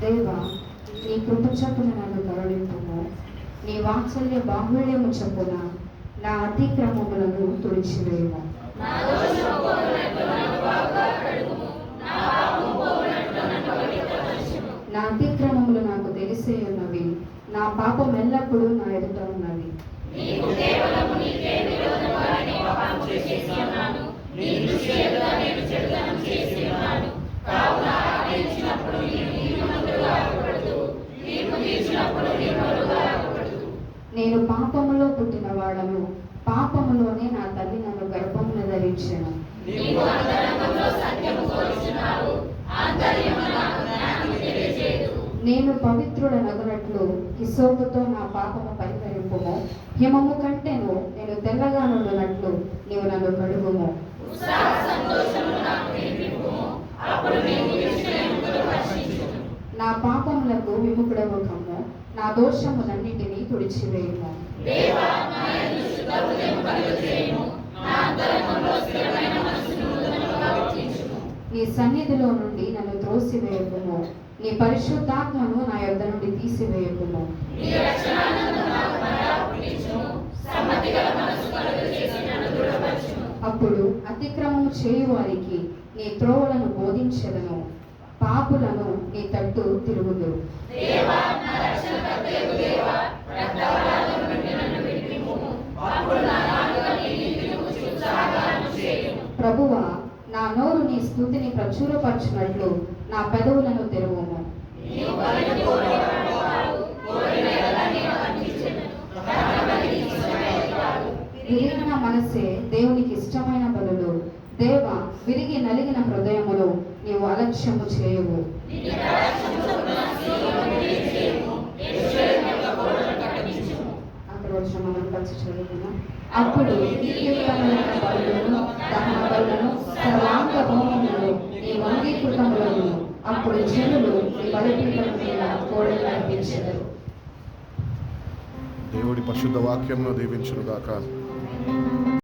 దేవా, నీ కృప చొప్పున నన్ను కరుణింపుము. నీ వాత్సల్య బాహుళ్యము చొప్పున నా అతిక్రమములను తుడిచివేయుము. నా అతిక్రమములు నాకు తెలిసే ఉన్నవి, నా పాపం ఎల్లప్పుడూ నా ఎదుట ఉన్నవి. నేను పాపములో పుట్టిన వాడను, పాపములోనే నా తల్లి నన్ను గర్భమున ధరించెను. నేను పవిత్రుడనగునట్లు హిసోపుతో నా పాపము పరిహరింపుము. హిమము కంటేను నేను తెల్లగా నుండునట్లు నీవు నన్ను కడుగుము. నా పాపములకు విముఖుడవు కమ్ము, నా దోషములన్నిటినీ తుడిచివేయుము. నీ సన్నిధిలో నుండి నన్ను త్రోసివేయకుము, నీ పరిశుద్ధాత్మను నా యొద్ద నుండి తీసివేయకుము. అప్పుడు అతిక్రమము చేయువారికి నీ త్రోవలను బోధించెదను, పాపులను నీ తట్టు తిరుగుదురు. ప్రభువా, నా నోరు నీ స్తుతిని ప్రచురపరచునట్లు నా పెదవులను తెరువుము. విరిగిన మనసే దేవునికి ఇష్టమైన బలులు. దేవా, విరిగి నలిగిన హృదయములో నీవు అలక్ష్యము చేయవు. అక్కడ వచ్చిన మనం కలిసి చదువుకున్నాం. అప్పుడు బలులను, దహన బలులను, సర్వాంగ హోమములను నీవు అంగీకృతములను. అప్పుడు జనులు నీ బలిపీఠం మీద కోడలు అర్పించెదరు. దేవుడి పరిశుద్ధ వాక్యంలో దీవించును గాక.